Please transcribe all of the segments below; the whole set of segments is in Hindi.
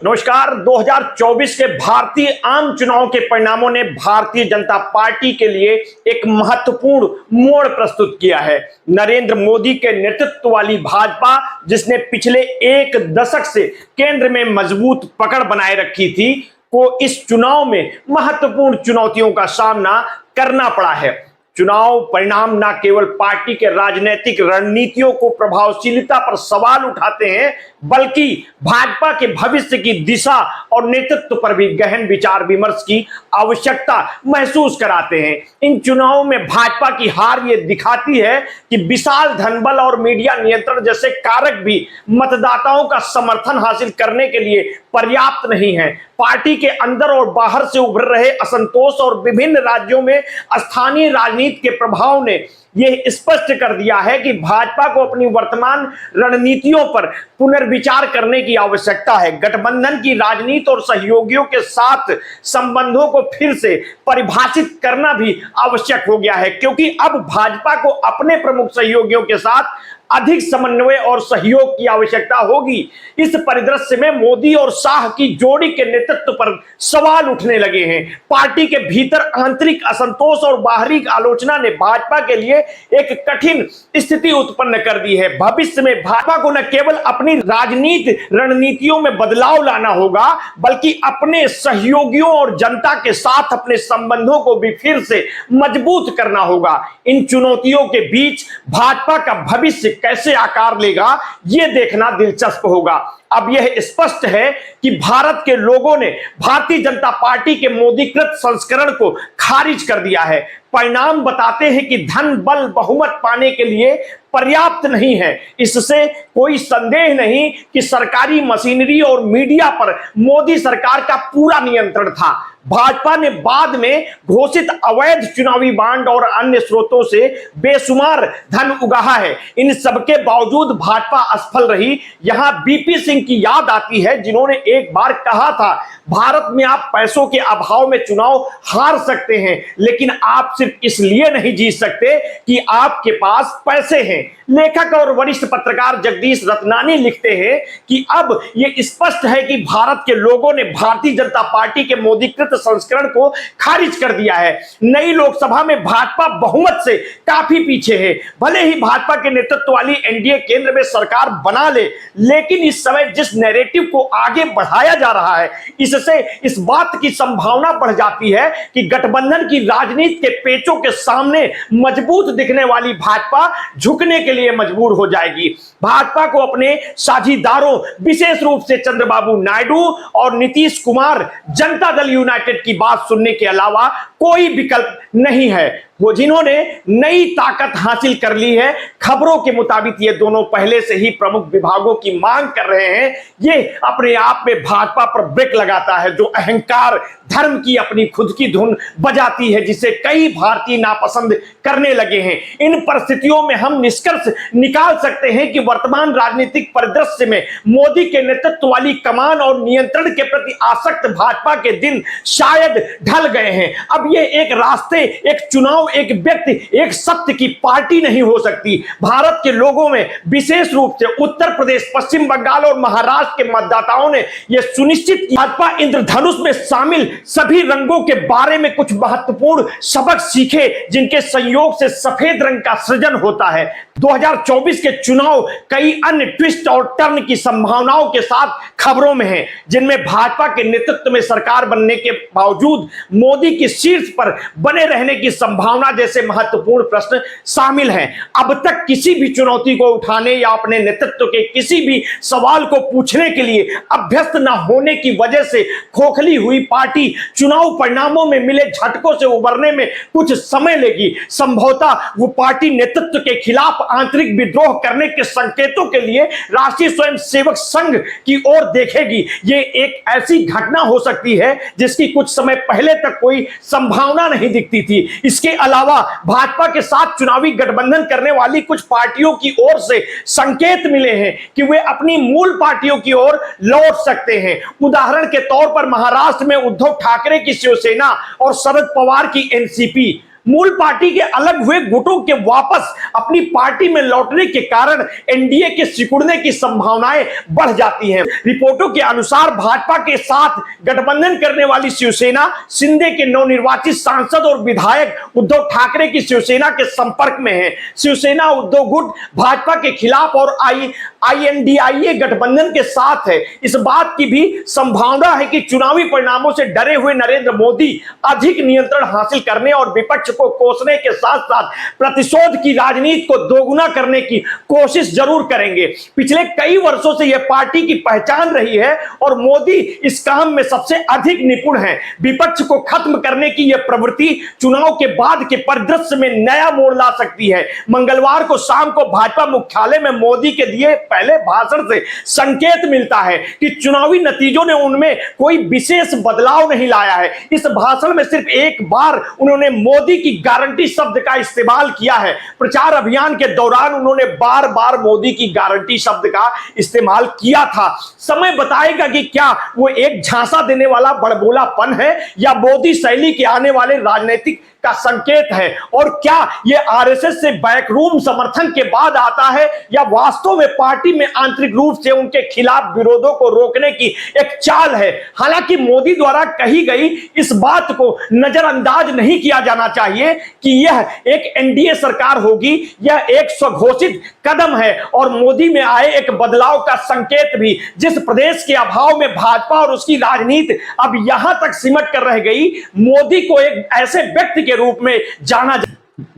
नमस्कार। 2024 के भारतीय आम चुनाव के परिणामों ने भारतीय जनता पार्टी के लिए एक महत्वपूर्ण मोड़ प्रस्तुत किया है। नरेंद्र मोदी के नेतृत्व वाली भाजपा, जिसने पिछले एक दशक से केंद्र में मजबूत पकड़ बनाए रखी थी, को इस चुनाव में महत्वपूर्ण चुनौतियों का सामना करना पड़ा है। चुनाव परिणाम न केवल पार्टी के राजनीतिक रणनीतियों को प्रभावशीलता पर सवाल उठाते हैं, बल्कि भाजपा के भविष्य की दिशा और नेतृत्व पर भी गहन विचार विमर्श की आवश्यकता महसूस कराते हैं। इन चुनावों में भाजपा की हार ये दिखाती है कि विशाल धनबल और मीडिया नियंत्रण जैसे कारक भी मतदाताओं का समर्थन हासिल करने के लिए पर्याप्त नहीं है। पार्टी के अंदर और बाहर से उभर रहे असंतोष और विभिन्न राज्यों में स्थानीय राजनीति के प्रभाव ने यह स्पष्ट कर दिया है कि भाजपा को अपनी वर्तमान रणनीतियों पर पुनर्विचार करने की आवश्यकता है। गठबंधन की राजनीति और सहयोगियों के साथ संबंधों को फिर से परिभाषित करना भी आवश्यक हो गया है, क्योंकि अब भाजपा को अपने प्रमुख सहयोगियों के साथ अधिक समन्वय और सहयोग की आवश्यकता होगी। इस परिदृश्य में मोदी और शाह की जोड़ी के नेतृत्व पर सवाल उठने लगे हैं। पार्टी के भीतर आंतरिक असंतोष और बाहरी आलोचना ने भाजपा के लिए एक कठिन स्थिति उत्पन्न कर दी है। भविष्य में भाजपा को न केवल अपनी राजनीति रणनीतियों में बदलाव लाना होगा, बल्कि अपने सहयोगियों और जनता के साथ अपने संबंधों को भी फिर से मजबूत करना होगा। इन चुनौतियों के बीच भाजपा का भविष्य कैसे आकार लेगा, यह देखना दिलचस्प होगा। अब यह स्पष्ट है कि भारत के लोगों ने भारतीय जनता पार्टी के मोदीकृत संस्करण को खारिज कर दिया है। परिणाम बताते हैं कि धन बल बहुमत पाने के लिए पर्याप्त नहीं है। इससे कोई संदेह नहीं कि सरकारी मशीनरी और मीडिया पर मोदी सरकार का पूरा नियंत्रण था। भाजपा ने बाद में घोषित अवैध चुनावी बांड और अन्य स्रोतों से बेशुमार धन उगाहा है। इन सबके बावजूद भाजपा असफल रही। यहां बीपी सिंह की याद आती है, जिन्होंने एक बार कहा था, भारत में आप पैसों के अभाव में चुनाव हार सकते हैं, लेकिन आप सिर्फ इसलिए नहीं जीत सकते कि आपके पास पैसे हैं। लेखक और वरिष्ठ पत्रकार जगदीश रत्नानी लिखते हैं कि अब यह स्पष्ट है कि भारत के लोगों ने भारतीय जनता पार्टी के मोदीकृत संस्करण को खारिज कर दिया है। नई लोकसभा में भाजपा बहुमत से काफी पीछे है। भले ही भाजपा के नेतृत्व वाली एनडीए केंद्र में सरकार बना ले, लेकिन इस समय जिस नैरेटिव को आगे बढ़ाया जा रहा है, इससे इस बात की संभावना बढ़ जाती है कि गठबंधन की राजनीति के पेचों के सामने मजबूत दिखने वाली भाजपा झुकने के लिए मजबूर हो जाएगी। भाजपा को अपने साझीदारों, विशेष रूप से चंद्रबाबू नायडू और नीतीश कुमार, जनता दल यूनाइटेड की बात सुनने के अलावा कोई विकल्प नहीं है। वो जिन्होंने नई ताकत हासिल कर ली है। खबरों के मुताबिक ये दोनों पहले से ही प्रमुख विभागों की मांग कर रहे हैं। ये अपने आप में भाजपा पर ब्रेक लगाता है, जो अहंकार धर्म की अपनी खुद की धुन बजाती है, जिसे कई भारतीय नापसंद करने लगे हैं। इन परिस्थितियों में हम निष्कर्ष निकाल सकते हैं कि वर्तमान राजनीतिक परिदृश्य में मोदी के नेतृत्व वाली कमान और नियंत्रण के प्रति आसक्त भाजपा के दिन शायद ढल गए हैं। अब ये एक रास्ते, एक चुनाव, एक व्यक्ति, एक सत्य की पार्टी नहीं हो सकती। भारत के लोगों में, विशेष रूप से उत्तर प्रदेश, पश्चिम बंगाल और महाराष्ट्र के मतदाताओं ने यह सुनिश्चित किया, भाजपा इंद्रधनुष में शामिल सभी रंगों के बारे में कुछ महत्वपूर्ण सबक सीखे, जिनके संयोग से सफेद रंग का सृजन होता है। 2024 के चुनाव कई अन्य ट्विस्ट और टर्न की संभावनाओं के साथ खबरों में हैं, जिनमें भाजपा के नेतृत्व में सरकार बनने के बावजूद मोदी की शीर्ष पर बने रहने की संभावना जैसे महत्वपूर्ण प्रश्न शामिल हैं। अब तक किसी भी चुनौती को उठाने या अपने नेतृत्व के किसी भी सवाल को पूछने के लिए अभ्यस्त न होने की वजह से खोखली हुई पार्टी चुनाव परिणामों में मिले झटकों से उबरने में कुछ समय लेगी। संभवतः वो पार्टी नेतृत्व के खिलाफ आंतरिक विद्रोह करने के संकेतों के लिए राष्ट्रीय स्वयंसेवक संघ की ओर देखेगी। ये एक ऐसी घटना हो सकती है जिसकी कुछ समय पहले तक कोई संभावना नहीं दिखती थी। इसके अलावा भाजपा के साथ चुनावी गठबंधन करने वाली कुछ पार्टियों की ओर से संकेत मिले हैं कि वे अपनी मूल पार्टियों की ओर लौट सकते हैं। उदाहरण के तौर पर महाराष्ट्र में उद्धव ठाकरे की शिवसेना और शरद पवार की एनसीपी, मूल पार्टी के अलग हुए गुटों के वापस अपनी पार्टी में लौटने के कारण एनडीए के सिकुड़ने की संभावनाएं बढ़ जाती हैं। रिपोर्टों के अनुसार भाजपा के साथ गठबंधन करने वाली शिवसेना शिंदे के नवनिर्वाचित सांसद और विधायक उद्धव ठाकरे की शिवसेना के संपर्क में है। शिवसेना उद्धव गुट भाजपा के खिलाफ और आईएनडीआईए गठबंधन के साथ है। इस बात की भी संभावना है कि चुनावी परिणामों से डरे हुए नरेंद्र मोदी अधिक नियंत्रण हासिल करने और विपक्ष को कोसने के साथ साथ प्रतिशोध की राजनीति को दोगुना करने की कोशिश जरूर करेंगे। पिछले कई वर्षों से यह पार्टी की पहचान रही है और मोदी इस काम में सबसे अधिक निपुण है। विपक्ष को खत्म करने की यह प्रवृत्ति चुनाव के बाद के परिदृश्य में नया मोड़ ला सकती है। मंगलवार को शाम को भाजपा मुख्यालय में मोदी के दिए पहले भाषण से संकेत मिलता है कि चुनावी नतीजों ने उनमें कोई विशेष बदलाव नहीं लाया है। इस भाषण में सिर्फ एक बार उन्होंने मोदी की गारंटी शब्द का इस्तेमाल किया है। प्रचार अभियान के दौरान उन्होंने बार बार मोदी की गारंटी शब्द का इस्तेमाल किया था। समय बताएगा कि क्या वो एक झांसा देने वाला बड़बोलापन है या मोदी शैली के आने वाले राजनीतिक का संकेत है, और क्या यह आरएसएस से बैकरूम समर्थन के बाद आता है या वास्तव में पार्टी में आंतरिक रूप से उनके खिलाफ विरोधों को रोकने की एक चाल है। हालांकि मोदी द्वारा कही गई इस बात को नजरअंदाज नहीं किया जाना चाहिए कि यह एक एनडीए सरकार होगी। यह एक स्वघोषित कदम है और मोदी में आए एक बदलाव का संकेत भी। जिस प्रदेश के अभाव में भाजपा और उसकी राजनीति अब यहां तक सिमट कर रह गई, मोदी को एक ऐसे व्यक्ति के रूप में जाना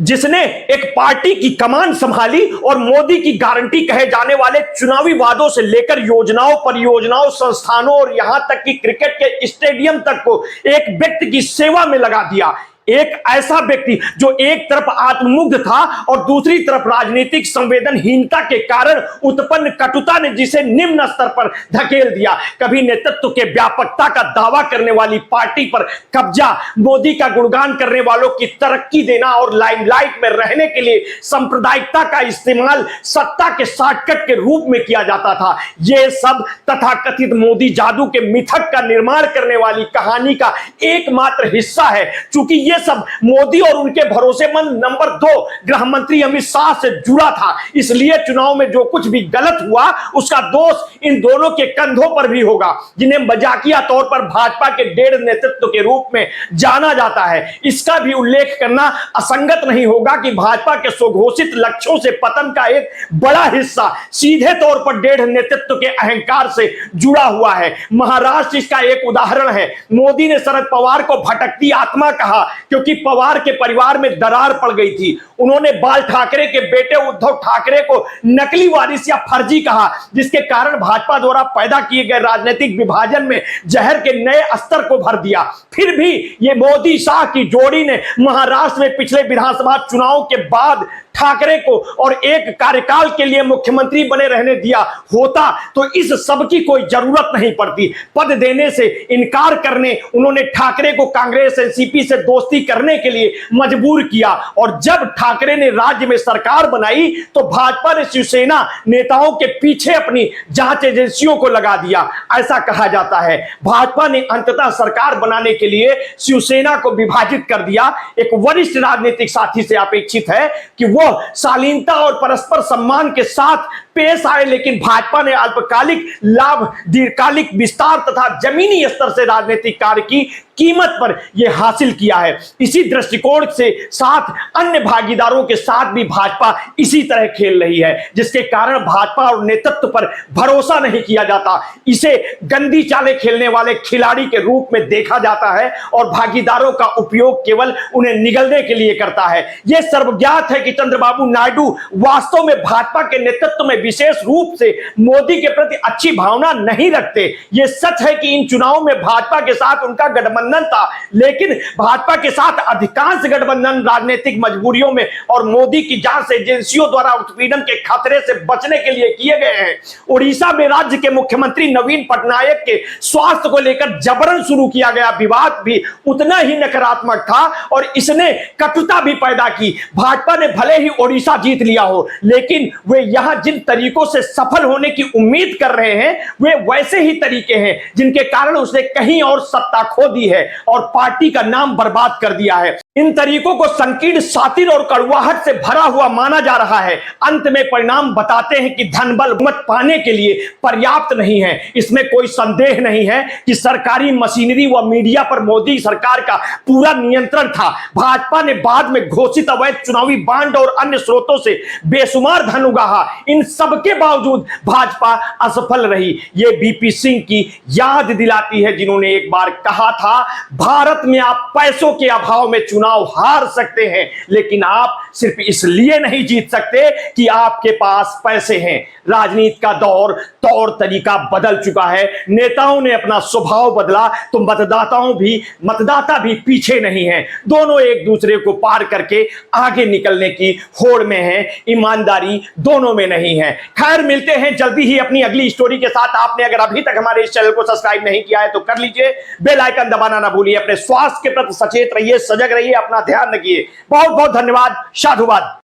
जिसने एक पार्टी की कमान संभाली और मोदी की गारंटी कहे जाने वाले चुनावी वादों से लेकर योजनाओं, परियोजनाओं, संस्थानों और यहां तक कि क्रिकेट के स्टेडियम तक को एक व्यक्ति की सेवा में लगा दिया। एक ऐसा व्यक्ति जो एक तरफ आत्ममुग्ध था और दूसरी तरफ राजनीतिक संवेदनहीनता के कारण उत्पन्न कटुता ने जिसे निम्न स्तर पर धकेल दिया। कभी नेतृत्व के व्यापकता का दावा करने वाली पार्टी पर कब्जा, मोदी का गुणगान करने वालों की तरक्की देना और लाइमलाइट में रहने के लिए सांप्रदायिकता का इस्तेमाल सत्ता के शॉर्टकट के रूप में किया जाता था। यह सब तथाकथित मोदी जादू के मिथक का निर्माण करने वाली कहानी का एकमात्र हिस्सा है। चूंकि ये सब मोदी और उनके भरोसेमंद नंबर 2 गृह मंत्री अमित शाह से जुड़ा था, इसलिए चुनाव में जो कुछ भी गलत हुआ उसका दोष इन दोनों के कंधों पर भी होगा, जिन्हें मजाकिया तौर पर भाजपा के डेढ़ नेतृत्व के रूप में जाना जाता है। इसका भी उल्लेख करना असंगत नहीं होगा कि भाजपा के स्वघोषित लक्ष्यों से पतन का एक बड़ा हिस्सा सीधे तौर पर डेढ़ नेतृत्व के अहंकार से जुड़ा हुआ है। महाराष्ट्र इसका एक उदाहरण है। मोदी ने शरद पवार को भटकती आत्मा कहा क्योंकि पवार के परिवार में दरार पड़ गई थी। उन्होंने बाल ठाकरे के बेटे उद्धव ठाकरे को नकली वारिस या फर्जी कहा, जिसके कारण भाजपा द्वारा पैदा किए गए राजनीतिक विभाजन में जहर के नए स्तर को भर दिया। फिर भी ये मोदी शाह की जोड़ी ने महाराष्ट्र में पिछले विधानसभा चुनाव के बाद ठाकरे को और एक कार्यकाल के लिए मुख्यमंत्री बने रहने दिया होता तो इस सब की कोई जरूरत नहीं पड़ती। पद देने से इनकार करने उन्होंने ठाकरे को कांग्रेस एनसीपी से दोस्ती करने के लिए मजबूर किया, और जब ठाकरे ने राज्य में सरकार बनाई तो भाजपा ने शिवसेना नेताओं के पीछे अपनी जांच एजेंसियों को लगा दिया। ऐसा कहा जाता है भाजपा ने अंततः सरकार बनाने के लिए शिवसेना को विभाजित कर दिया। एक वरिष्ठ राजनीतिक साथी से अपेक्षित है कि वो शालीनता और परस्पर सम्मान के साथ पेश आए, लेकिन भाजपा ने अल्पकालिक लाभ, दीर्घकालिक विस्तार तथा जमीनी स्तर से राजनीतिक कार्य की कीमत पर यह हासिल किया है। इसी दृष्टिकोण से साथ अन्य भागीदारों के साथ भी भाजपा इसी तरह खेल रही है, जिसके कारण भाजपा और नेतृत्व पर भरोसा नहीं किया जाता। इसे गंदी चालें खेलने वाले खिलाड़ी के रूप में देखा जाता है और भागीदारों का उपयोग केवल उन्हें निगलने के लिए करता है। यह सर्वज्ञात है कि चंद्रबाबू नायडू वास्तव में भाजपा के नेतृत्व में विशेष रूप से मोदी के प्रति अच्छी भावना नहीं रखते। यह सच है कि इन चुनावों में भाजपा के साथ उनका गठबंधन था, लेकिन भाजपा के साथ अधिकांश गठबंधन राजनीतिक मजबूरियों में और मोदी की जांच एजेंसियों द्वारा उत्पीड़न के खतरे से बचने के लिए किए गए हैं। उड़ीसा में राज्य के मुख्यमंत्री नवीन पटनायक के स्वास्थ्य को लेकर जबरन शुरू किया गया विवाद भी उतना ही नकारात्मक था और इसने कटुता भी पैदा की। भाजपा ने भले ही उड़ीसा जीत लिया हो, लेकिन वे यहां जिन तरीकों से सफल होने की उम्मीद कर रहे हैं वे वैसे ही तरीके हैं जिनके कारण उसने कहीं और सत्ता खो दी है और पार्टी का नाम बर्बाद कर दिया है। इन तरीकों को संकीर्ण, शातिर और कड़वाहट से भरा हुआ माना जा रहा है। अंत में परिणाम बताते हैं कि धन बल मत पाने के लिए पर्याप्त नहीं है। इसमें कोई संदेह नहीं है कि सरकारी मशीनरी व मीडिया पर मोदी सरकार का पूरा नियंत्रण था। भाजपा ने बाद में घोषित अवैध चुनावी बांड और अन्य स्रोतों से बेशुमार धन उगाहा। इन सबके बावजूद भाजपा असफल रही। ये बीपी सिंह की याद दिलाती है, जिन्होंने एक बार कहा था, भारत में आप पैसों के अभाव में चुनाव हार सकते हैं, लेकिन आप सिर्फ इसलिए नहीं जीत सकते कि आपके पास पैसे हैं। राजनीति का दौर तौर तरीका बदल चुका है। नेताओं ने अपना स्वभाव बदला तो मतदाता भी पीछे नहीं है। दोनों एक दूसरे को पार करके आगे निकलने की होड़ में हैं। ईमानदारी दोनों में नहीं है। खैर, मिलते हैं जल्दी ही अपनी अगली स्टोरी के साथ। आपने अगर अभी तक हमारे इस चैनल को सब्सक्राइब नहीं किया है तो कर लीजिए, बेल आइकन दबाना ना भूलिए। अपने स्वास्थ्य के प्रति सचेत रहिए, सजग रहिए, अपना ध्यान रखिए। बहुत बहुत धन्यवाद। साधुवाद।